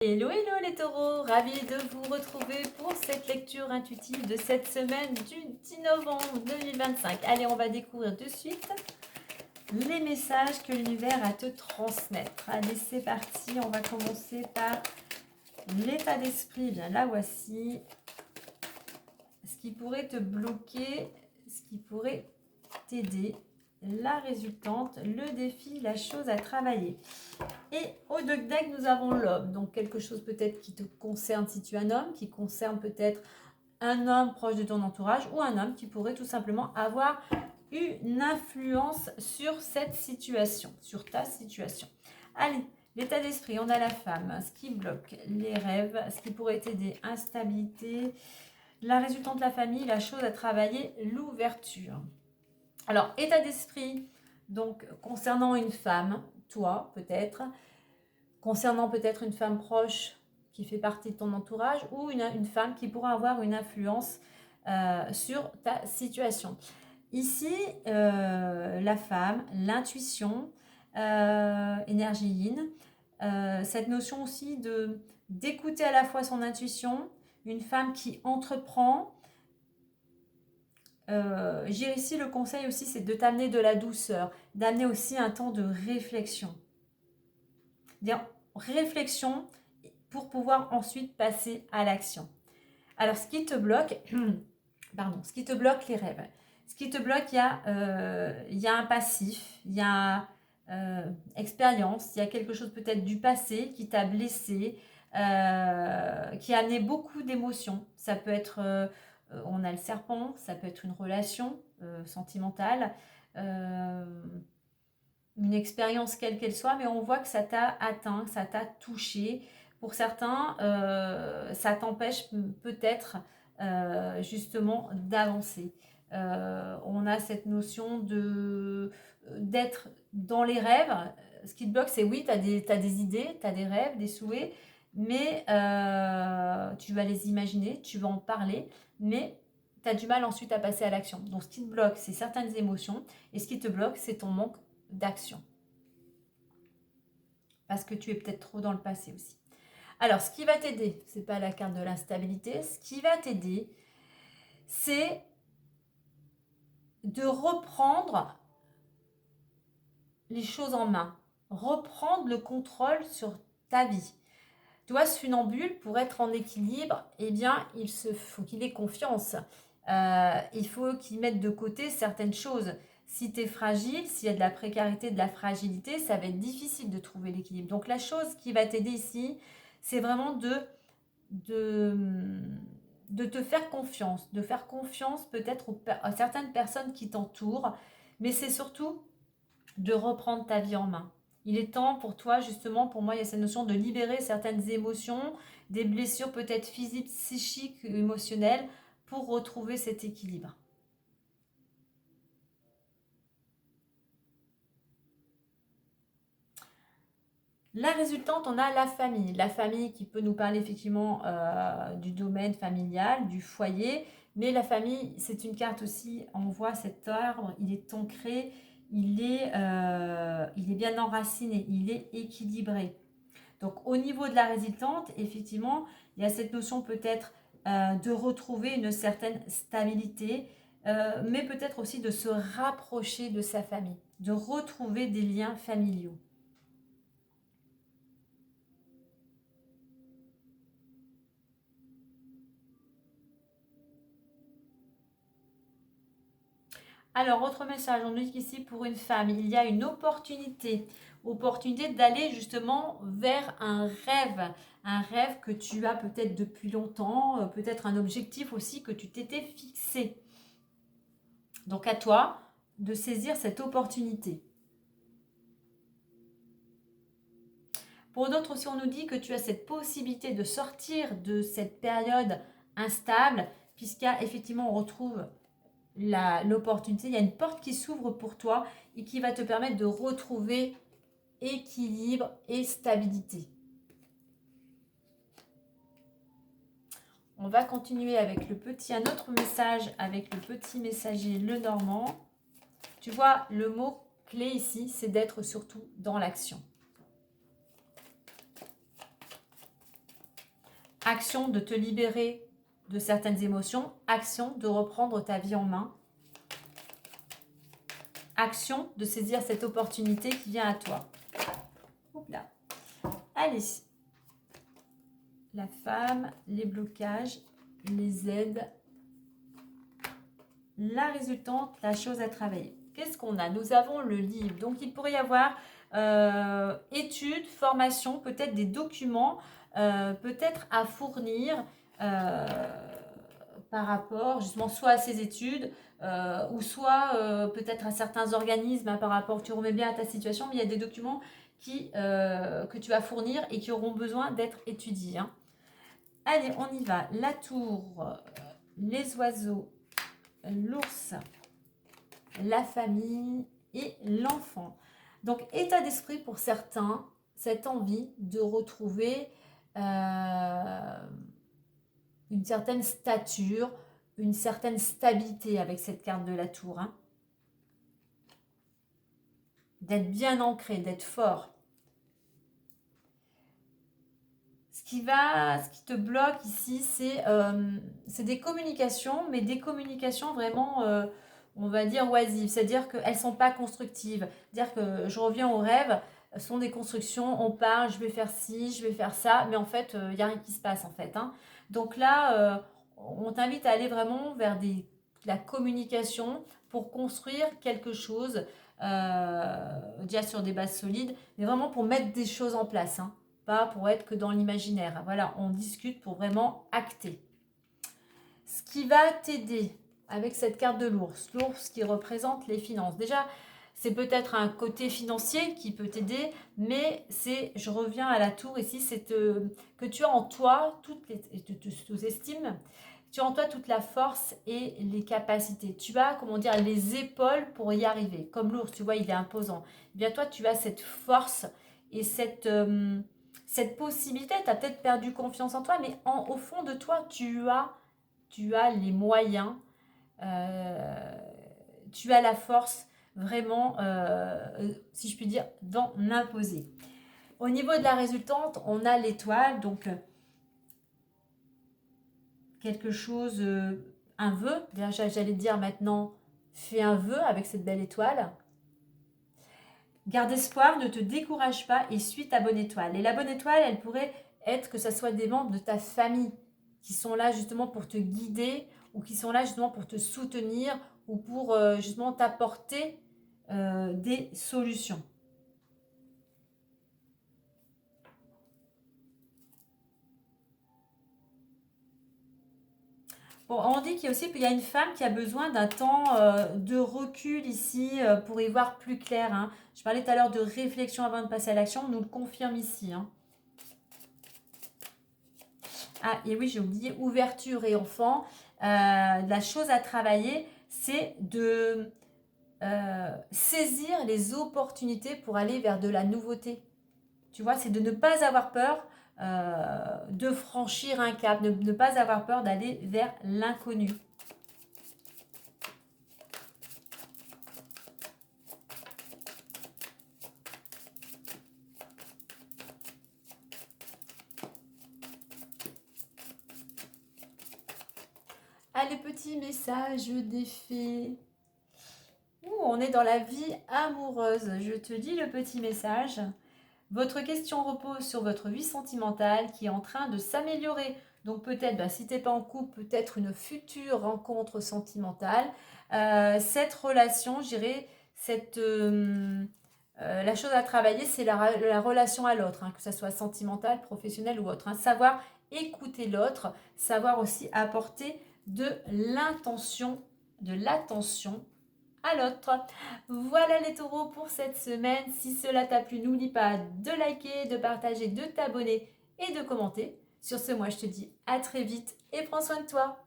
Hello, hello les taureaux, ravie de vous retrouver pour cette lecture intuitive de cette semaine du 10 novembre 2025. Allez, on va découvrir de suite les messages que l'univers a à te transmettre. Allez, c'est parti, on va commencer par l'état d'esprit. Bien, là voici ce qui pourrait te bloquer, ce qui pourrait t'aider, la résultante, le défi, la chose à travailler. Et au deck, nous avons l'homme. Donc, quelque chose peut-être qui te concerne si tu es un homme, qui concerne peut-être un homme proche de ton entourage ou un homme qui pourrait tout simplement avoir une influence sur cette situation, sur ta situation. Allez, l'état d'esprit, on a la femme, ce qui bloque, les rêves, ce qui pourrait t'aider, instabilité, la résultante de la famille, la chose à travailler, l'ouverture. Alors, état d'esprit, donc concernant une femme, toi peut-être, concernant peut-être une femme proche qui fait partie de ton entourage ou une femme qui pourra avoir une influence sur ta situation. Ici, la femme, l'intuition, énergie yin, cette notion aussi d'écouter à la fois son intuition, une femme qui entreprend. J'ai ici le conseil aussi, c'est de t'amener de la douceur, d'amener aussi un temps de réflexion. Dire réflexion pour pouvoir ensuite passer à l'action. Alors, ce qui te bloque, ce qui te bloque les rêves. Ce qui te bloque, il y a un passif, il y a expérience, il y a quelque chose peut-être du passé qui t'a blessé, qui a amené beaucoup d'émotions. Ça peut être, on a le serpent, ça peut être une relation sentimentale, une expérience quelle qu'elle soit, mais on voit que ça t'a atteint, que ça t'a touché. Pour certains, ça t'empêche peut-être justement d'avancer. On a cette notion d'être dans les rêves. Ce qui te bloque, c'est oui, tu as des idées, tu as des rêves, des souhaits, mais tu vas les imaginer, tu vas en parler, mais tu as du mal ensuite à passer à l'action. Donc ce qui te bloque, c'est certaines émotions, et ce qui te bloque, c'est ton manque d'action. Parce que tu es peut-être trop dans le passé aussi. Alors, ce qui va t'aider, ce n'est pas la carte de l'instabilité, ce qui va t'aider, c'est de reprendre les choses en main, reprendre le contrôle sur ta vie. Toi, ce funambule, pour être en équilibre, eh bien, faut qu'il ait confiance. Il faut qu'il mette de côté certaines choses. Si tu es fragile, s'il y a de la précarité, de la fragilité, ça va être difficile de trouver l'équilibre. Donc, la chose qui va t'aider ici, c'est vraiment de te faire confiance, de faire confiance peut-être à certaines personnes qui t'entourent, mais c'est surtout de reprendre ta vie en main. Il est temps pour toi, justement, pour moi, il y a cette notion de libérer certaines émotions, des blessures peut-être physiques, psychiques, émotionnelles, pour retrouver cet équilibre. La résultante, on a la famille. La famille qui peut nous parler effectivement du domaine familial, du foyer. Mais la famille, c'est une carte aussi, on voit cet arbre, il est ancré, il est bien enraciné, il est équilibré. Donc au niveau de la résultante, effectivement, il y a cette notion peut-être de retrouver une certaine stabilité, mais peut-être aussi de se rapprocher de sa famille, de retrouver des liens familiaux. Alors, autre message, on nous dit qu'ici, pour une femme, il y a une opportunité d'aller justement vers un rêve que tu as peut-être depuis longtemps, peut-être un objectif aussi que tu t'étais fixé. Donc, à toi de saisir cette opportunité. Pour d'autres aussi, on nous dit que tu as cette possibilité de sortir de cette période instable, puisqu'effectivement, on retrouve l'opportunité, il y a une porte qui s'ouvre pour toi et qui va te permettre de retrouver équilibre et stabilité. On va continuer avec un autre message avec le petit messager le Normand. Tu vois, le mot clé ici, c'est d'être surtout dans l'action. Action de te libérer de certaines émotions. Action de reprendre ta vie en main. Action de saisir cette opportunité qui vient à toi. Hop là. Allez. La femme, les blocages, les aides, la résultante, la chose à travailler. Qu'est-ce qu'on a? Nous avons le livre. Donc, il pourrait y avoir études, formations, peut-être des documents, peut-être à fournir par rapport justement soit à ces études ou soit peut-être à certains organismes par rapport, tu remets bien à ta situation, mais il y a des documents que tu vas fournir et qui auront besoin d'être étudiés. Hein. Allez, on y va. La tour, les oiseaux, l'ours, la famille et l'enfant. Donc, état d'esprit pour certains, cette envie de retrouver une certaine stature, une certaine stabilité avec cette carte de la tour. Hein. D'être bien ancré, d'être fort. Ce qui te bloque ici, c'est des communications, mais des communications vraiment, on va dire, oisives. C'est-à-dire qu'elles ne sont pas constructives. C'est-à-dire que je reviens au rêve, ce sont des constructions, on parle, je vais faire ci, je vais faire ça, mais en fait, il n'y a rien qui se passe en fait. Hein. Donc là, on t'invite à aller vraiment vers la communication pour construire quelque chose, déjà sur des bases solides, mais vraiment pour mettre des choses en place. Hein. Pas pour être que dans l'imaginaire. Voilà, on discute pour vraiment acter. Ce qui va t'aider avec cette carte de l'ours, l'ours qui représente les finances. Déjà, c'est peut-être un côté financier qui peut t'aider, mais je reviens à la tour ici, c'est que tu as en toi, tu te sous-estimes, tu as en toi toute la force et les capacités. Tu as, comment dire, les épaules pour y arriver. Comme l'ours, tu vois, il est imposant. Eh bien, toi, tu as cette force et cette possibilité. Tu as peut-être perdu confiance en toi, mais au fond de toi, tu as les moyens, tu as la force vraiment, si je puis dire, d'en imposer. Au niveau de la résultante, on a l'étoile, donc quelque chose, un vœu. J'allais dire maintenant, fais un vœu avec cette belle étoile. Garde espoir, ne te décourage pas et suis ta bonne étoile. Et la bonne étoile, elle pourrait être que ce soit des membres de ta famille qui sont là justement pour te guider ou qui sont là justement pour te soutenir ou pour justement t'apporter des solutions. Bon, on dit qu'il y a aussi qu'il y a une femme qui a besoin d'un temps de recul ici pour y voir plus clair. Hein. Je parlais tout à l'heure de réflexion avant de passer à l'action, on nous le confirme ici. Hein. Ah, et oui, j'ai oublié, ouverture et enfant. La chose à travailler, c'est de saisir les opportunités pour aller vers de la nouveauté. Tu vois, c'est de ne pas avoir peur de franchir un cap, de ne pas avoir peur d'aller vers l'inconnu. Allez, petit message des fées. On est dans la vie amoureuse. Je te dis le petit message. Votre question repose sur votre vie sentimentale qui est en train de s'améliorer. Donc peut-être, si tu n'es pas en couple, peut-être une future rencontre sentimentale. Cette relation, je dirais, la chose à travailler, c'est la relation à l'autre, hein, que ce soit sentimentale, professionnelle ou autre. Hein. Savoir écouter l'autre, savoir aussi apporter de l'attention à l'autre. Voilà les taureaux pour cette semaine. Si cela t'a plu, n'oublie pas de liker, de partager, de t'abonner et de commenter. Sur ce, moi je te dis à très vite et prends soin de toi.